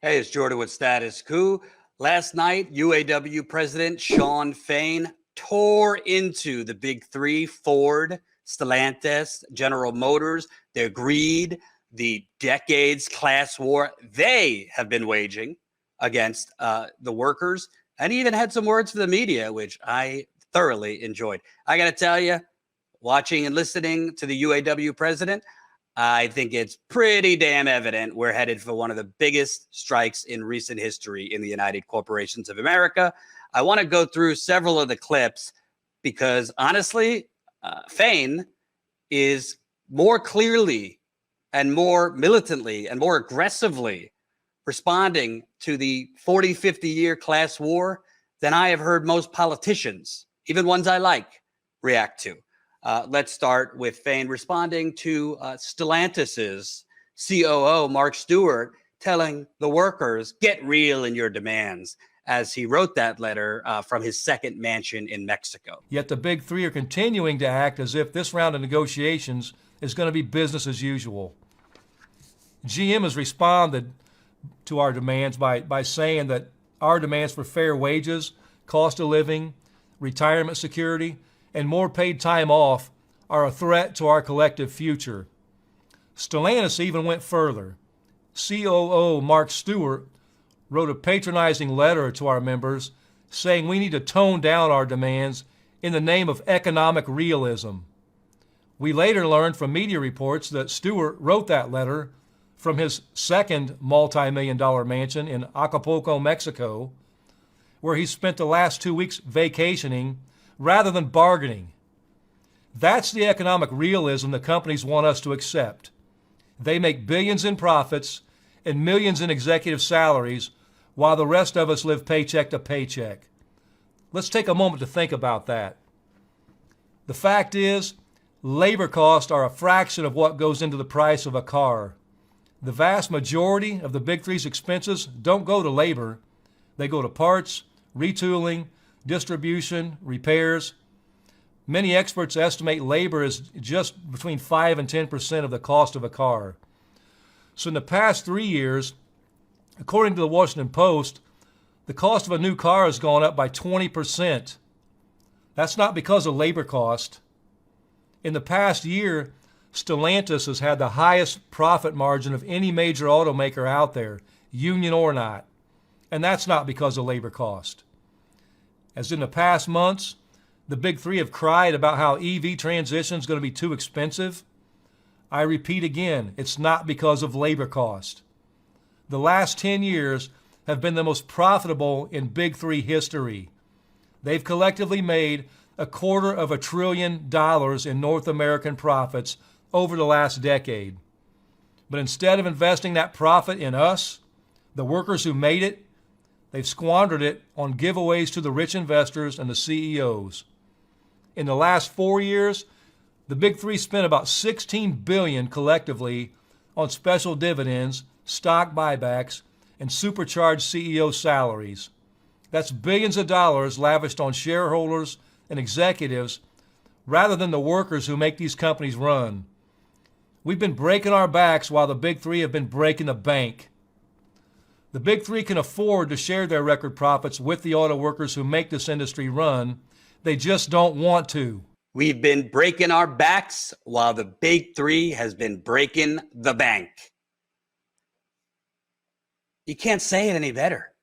Hey, it's Jordan with Status Coup. Last night, UAW President Fain tore into the big three, Ford, Stellantis, General Motors, their greed, the decades class war they have been waging against the workers, and he even had some words for the media, which I thoroughly enjoyed. I got to tell you, watching and listening to the UAW president, I think it's pretty damn evident we're headed for one of the biggest strikes in recent history in the United Corporations of America. I want to go through several of the clips because honestly, Fain is more clearly and more militantly and more aggressively responding to the 40, 50-year class war than I have heard most politicians, even ones I like, react to. Let's start with Fain responding to Stellantis's COO, Mark Stewart, telling the workers, get real in your demands, as he wrote that letter from his second mansion in Mexico. Yet the big three are continuing to act as if this round of negotiations is going to be business as usual. GM has responded to our demands by saying that our demands for fair wages, cost of living, retirement security, and more paid time off are a threat to our collective future. Stellantis even went further. COO Mark Stewart wrote a patronizing letter to our members saying we need to tone down our demands in the name of economic realism. We later learned from media reports that Stewart wrote that letter from his second multi-million-dollar mansion in Acapulco, Mexico, where he spent the last 2 weeks vacationing rather than bargaining. That's the economic realism the companies want us to accept. They make billions in profits and millions in executive salaries while the rest of us live paycheck to paycheck. Let's take a moment to think about that. The fact is, labor costs are a fraction of what goes into the price of a car. The vast majority of the Big Three's expenses don't go to labor. They go to parts, retooling, distribution, repairs. Many experts estimate labor is just between 5 and 10% of the cost of a car. So in the past 3 years, according to the Washington Post, the cost of a new car has gone up by 20%. That's not because of labor cost. In the past year, Stellantis has had the highest profit margin of any major automaker out there, union or not. And that's not because of labor cost. As in the past months, the Big Three have cried about how EV transition is going to be too expensive. I repeat again, it's not because of labor cost. The last 10 years have been the most profitable in Big Three history. They've collectively made $250 billion in North American profits over the last decade. But instead of investing that profit in us, the workers who made it, they've squandered it on giveaways to the rich investors and the CEOs. In the last 4 years, the Big Three spent about $16 billion collectively on special dividends, stock buybacks, and supercharged CEO salaries. That's billions of dollars lavished on shareholders and executives rather than the workers who make these companies run. We've been breaking our backs while the Big Three have been breaking the bank. The Big Three can afford to share their record profits with the auto workers who make this industry run. They just don't want to. We've been breaking our backs while the Big Three has been breaking the bank. You can't say it any better.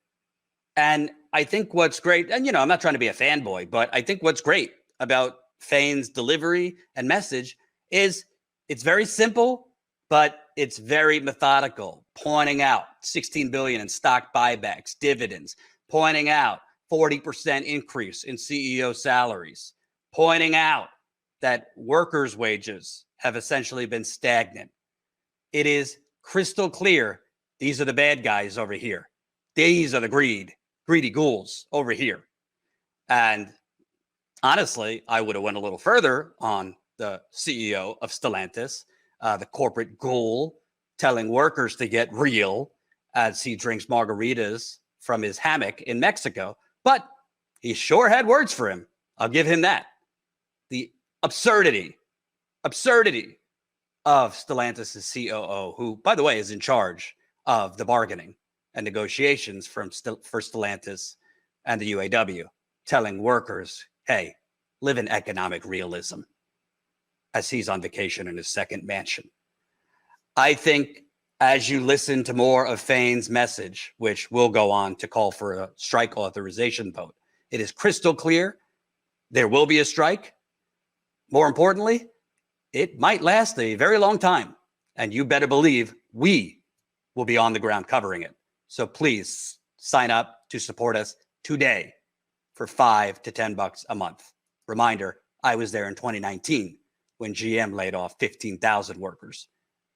And I think what's great, and I'm not trying to be a fanboy, but I think what's great about Fain's delivery and message is it's very simple, but it's very methodical, pointing out $16 billion in stock buybacks, dividends, pointing out 40% increase in CEO salaries, pointing out that workers' wages have essentially been stagnant. It is crystal clear these are the bad guys over here. These are the greedy ghouls over here. And honestly, I would have went a little further on the CEO of Stellantis, the corporate ghoul, telling workers to get real as he drinks margaritas from his hammock in Mexico. But he sure had words for him. I'll give him that. The absurdity of Stellantis' COO, who, by the way, is in charge of the bargaining and negotiations for Stellantis and the UAW, telling workers, hey, live in economic realism, as he's on vacation in his second mansion. I think as you listen to more of Fain's message, which will go on to call for a strike authorization vote, it is crystal clear there will be a strike. More importantly, it might last a very long time. And you better believe we will be on the ground covering it. So please sign up to support us today for $5 to $10 a month. Reminder, I was there in 2019 when GM laid off 15,000 workers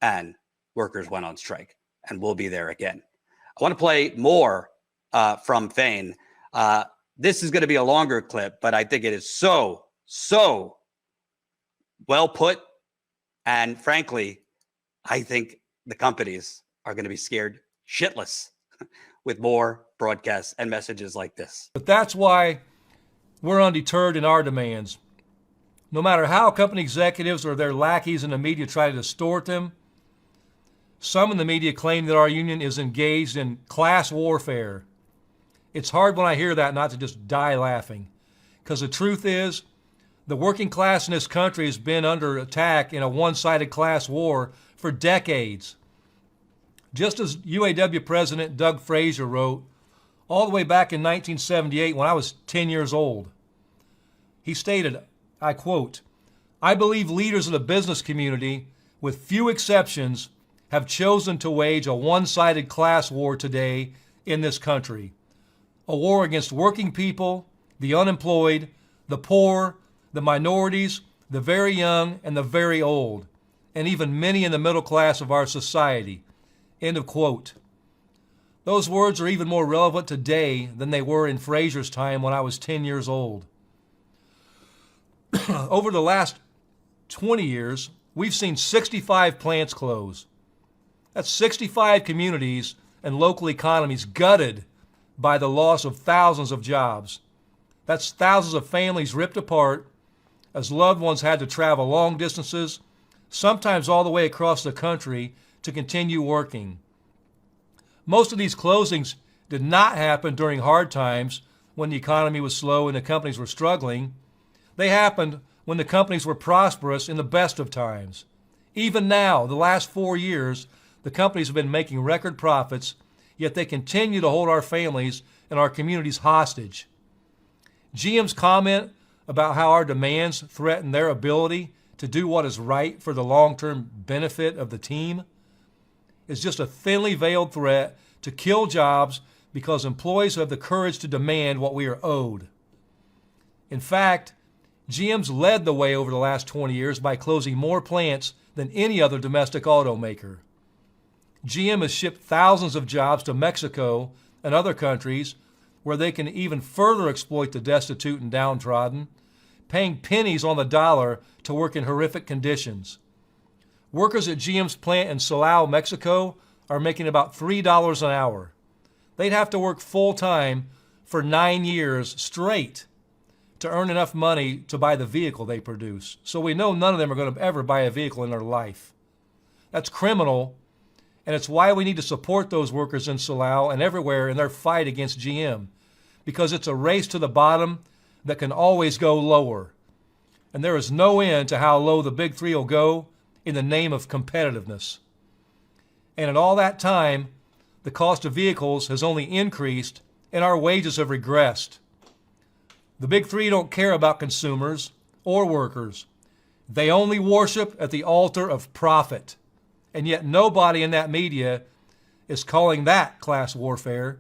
and workers went on strike, and we'll be there again. I want to play more from Fain. This is going to be a longer clip, but I think it is so well put. And frankly, I think the companies are going to be scared shitless with more broadcasts and messages like this. But that's why we're undeterred in our demands. No matter how company executives or their lackeys in the media try to distort them, some in the media claim that our union is engaged in class warfare. It's hard when I hear that not to just die laughing, because the truth is, the working class in this country has been under attack in a one-sided class war for decades. Just as UAW President Doug Fraser wrote all the way back in 1978 when I was 10 years old. He stated, I quote, "I believe leaders of the business community, with few exceptions, have chosen to wage a one-sided class war today in this country. A war against working people, the unemployed, the poor, the minorities, the very young, and the very old, and even many in the middle class of our society." End of quote. Those words are even more relevant today than they were in Fraser's time when I was 10 years old. Over the last 20 years, we've seen 65 plants close. That's 65 communities and local economies gutted by the loss of thousands of jobs. That's thousands of families ripped apart as loved ones had to travel long distances, sometimes all the way across the country, to continue working. Most of these closings did not happen during hard times when the economy was slow and the companies were struggling. They happened when the companies were prosperous in the best of times. Even now, the last 4 years, the companies have been making record profits, yet they continue to hold our families and our communities hostage. GM's comment about how our demands threaten their ability to do what is right for the long-term benefit of the team is just a thinly veiled threat to kill jobs because employees have the courage to demand what we are owed. In fact, GM's led the way over the last 20 years by closing more plants than any other domestic automaker. GM has shipped thousands of jobs to Mexico and other countries where they can even further exploit the destitute and downtrodden, paying pennies on the dollar to work in horrific conditions. Workers at GM's plant in Silao, Mexico, are making about $3 an hour. They'd have to work full-time for 9 years straight to earn enough money to buy the vehicle they produce. So we know none of them are going to ever buy a vehicle in their life. That's criminal, and it's why we need to support those workers in Silao and everywhere in their fight against GM, because it's a race to the bottom that can always go lower. And there is no end to how low the big three will go in the name of competitiveness. And in all that time, the cost of vehicles has only increased and our wages have regressed. The big three don't care about consumers or workers. They only worship at the altar of profit. And yet nobody in that media is calling that class warfare.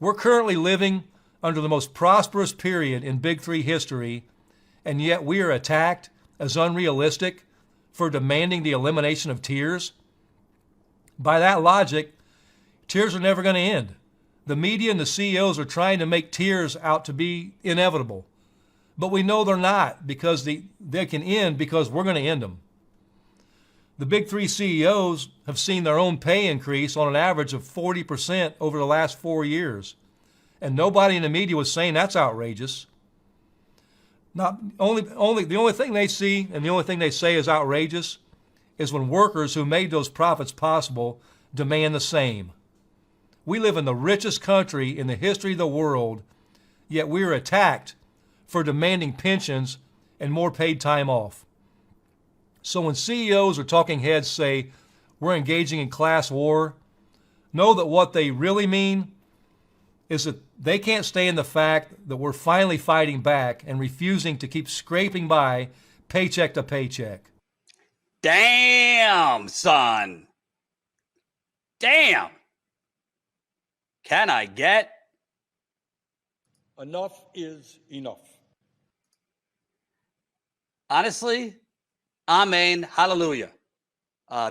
We're currently living under the most prosperous period in Big Three history, and yet we are attacked as unrealistic for demanding the elimination of tiers. By that logic, tiers are never going to end. The media and the CEOs are trying to make tiers out to be inevitable. But we know they're not, because they can end because we're going to end them. The Big Three CEOs have seen their own pay increase on an average of 40% over the last 4 years. And nobody in the media was saying that's outrageous. The only thing they see and the only thing they say is outrageous is when workers who made those profits possible demand the same. We live in the richest country in the history of the world, yet we are attacked for demanding pensions and more paid time off. So when CEOs or talking heads say we're engaging in class war, know that what they really mean is that they can't stand the fact that we're finally fighting back and refusing to keep scraping by paycheck to paycheck. Damn, son. Damn. Can I get? Enough is enough. Honestly, amen, hallelujah.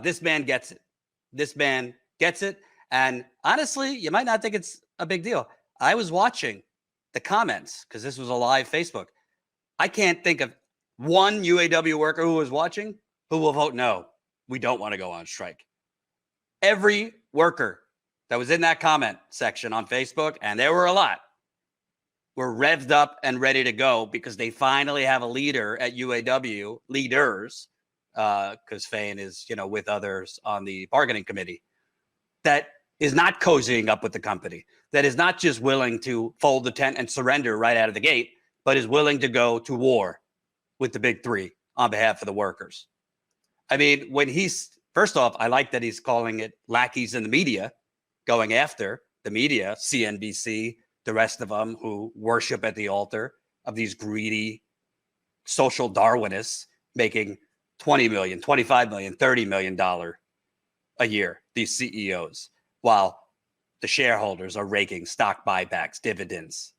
This man gets it. This man gets it. And honestly, you might not think it's a big deal. I was watching the comments because this was a live Facebook. I can't think of one UAW worker who was watching who will vote no. We don't want to go on strike. Every worker that was in that comment section on Facebook, and there were a lot, were revved up and ready to go because they finally have a leader at UAW, leaders, because Fain is, with others on the bargaining committee, that is not cozying up with the company, that is not just willing to fold the tent and surrender right out of the gate, but is willing to go to war with the big three on behalf of the workers. I mean, first off, I like that he's calling it lackeys in the media, going after the media, CNBC, the rest of them who worship at the altar of these greedy social Darwinists making $20 million, $25 million, $30 million a year, these CEOs, while the shareholders are raking stock buybacks, dividends.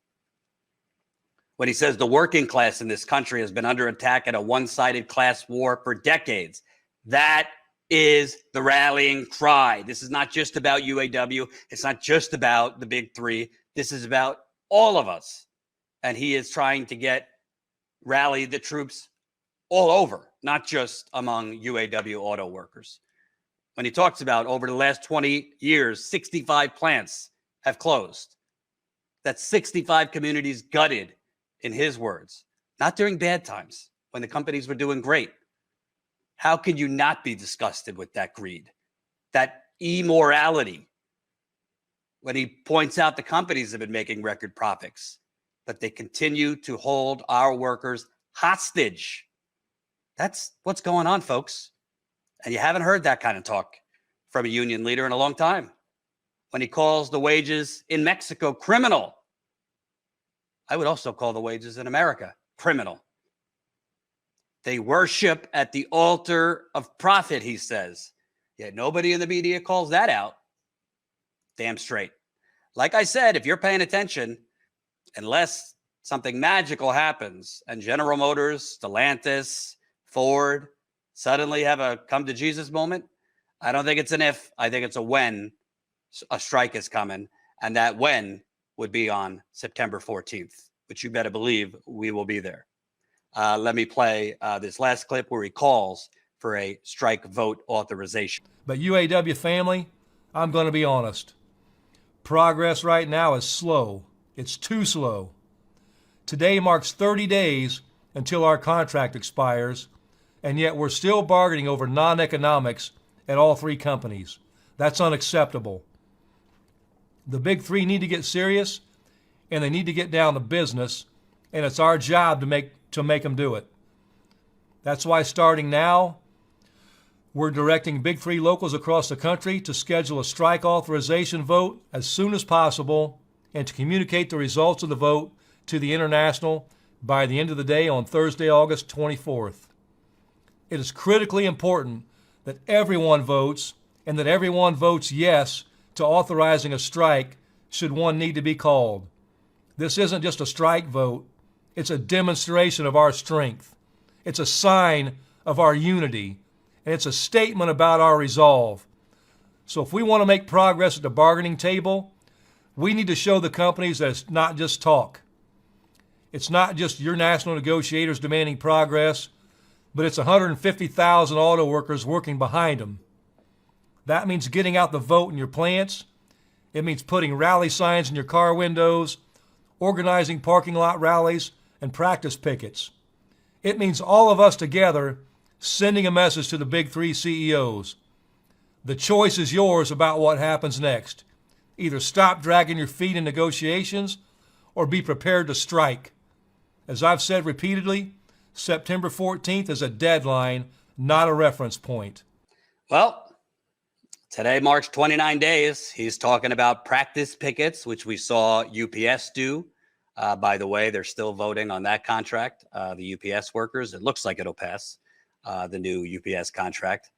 When he says the working class in this country has been under attack in a one-sided class war for decades, that is the rallying cry. This is not just about UAW. It's not just about the big three. This is about all of us. And he is trying to rally the troops all over, not just among UAW auto workers. When he talks about over the last 20 years, 65 plants have closed. That's 65 communities gutted, in his words, not during bad times when the companies were doing great. How can you not be disgusted with that greed, that immorality? When he points out the companies have been making record profits, but they continue to hold our workers hostage. That's what's going on, folks. And you haven't heard that kind of talk from a union leader in a long time. When he calls the wages in Mexico criminal, I would also call the wages in America criminal. They worship at the altar of profit, he says. Yet nobody in the media calls that out. Damn straight. Like I said, if you're paying attention, unless something magical happens and General Motors, Stellantis, Ford suddenly have a come to Jesus moment, I don't think it's an if. I think it's a when a strike is coming. And that when would be on September 14th, which you better believe we will be there. Let me play this last clip where he calls for a strike vote authorization. But UAW family, I'm going to be honest. Progress right now is slow. It's too slow. Today marks 30 days until our contract expires, and yet we're still bargaining over non-economics at all three companies. That's unacceptable. The big three need to get serious, and they need to get down to business, and it's our job to make them do it. That's why starting now, we're directing big three locals across the country to schedule a strike authorization vote as soon as possible and to communicate the results of the vote to the International by the end of the day on Thursday, August 24th. It is critically important that everyone votes and that everyone votes yes to authorizing a strike should one need to be called. This isn't just a strike vote. It's a demonstration of our strength. It's a sign of our unity. And it's a statement about our resolve. So if we want to make progress at the bargaining table, we need to show the companies that it's not just talk. It's not just your national negotiators demanding progress, but it's 150,000 auto workers working behind them. That means getting out the vote in your plants. It means putting rally signs in your car windows, organizing parking lot rallies, and practice pickets. It means all of us together sending a message to the big three CEOs. The choice is yours about what happens next. Either stop dragging your feet in negotiations or be prepared to strike. As I've said repeatedly, September 14th is a deadline, not a reference point. Well, today marks 29 days. He's talking about practice pickets, which we saw UPS do. By the way, they're still voting on that contract, the UPS workers. It looks like it'll pass, the new UPS contract.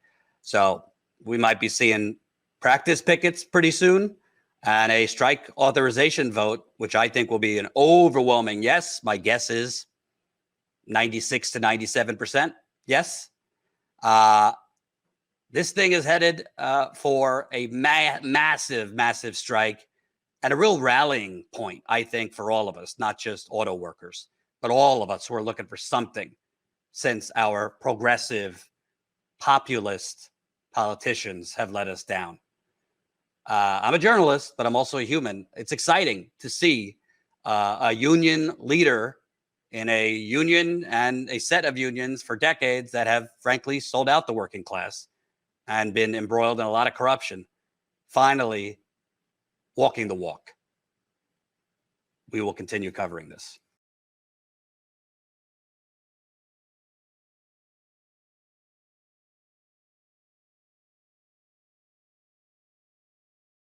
So we might be seeing practice pickets pretty soon and a strike authorization vote, which I think will be an overwhelming yes. My guess is 96 to 97% yes. This thing is headed for a massive, massive strike and a real rallying point, I think, for all of us, not just auto workers, but all of us who are looking for something since our progressive, populist politicians have let us down. I'm a journalist, but I'm also a human. It's exciting to see a union leader in a union and a set of unions for decades that have, frankly, sold out the working class and been embroiled in a lot of corruption, finally walking the walk. We will continue covering this.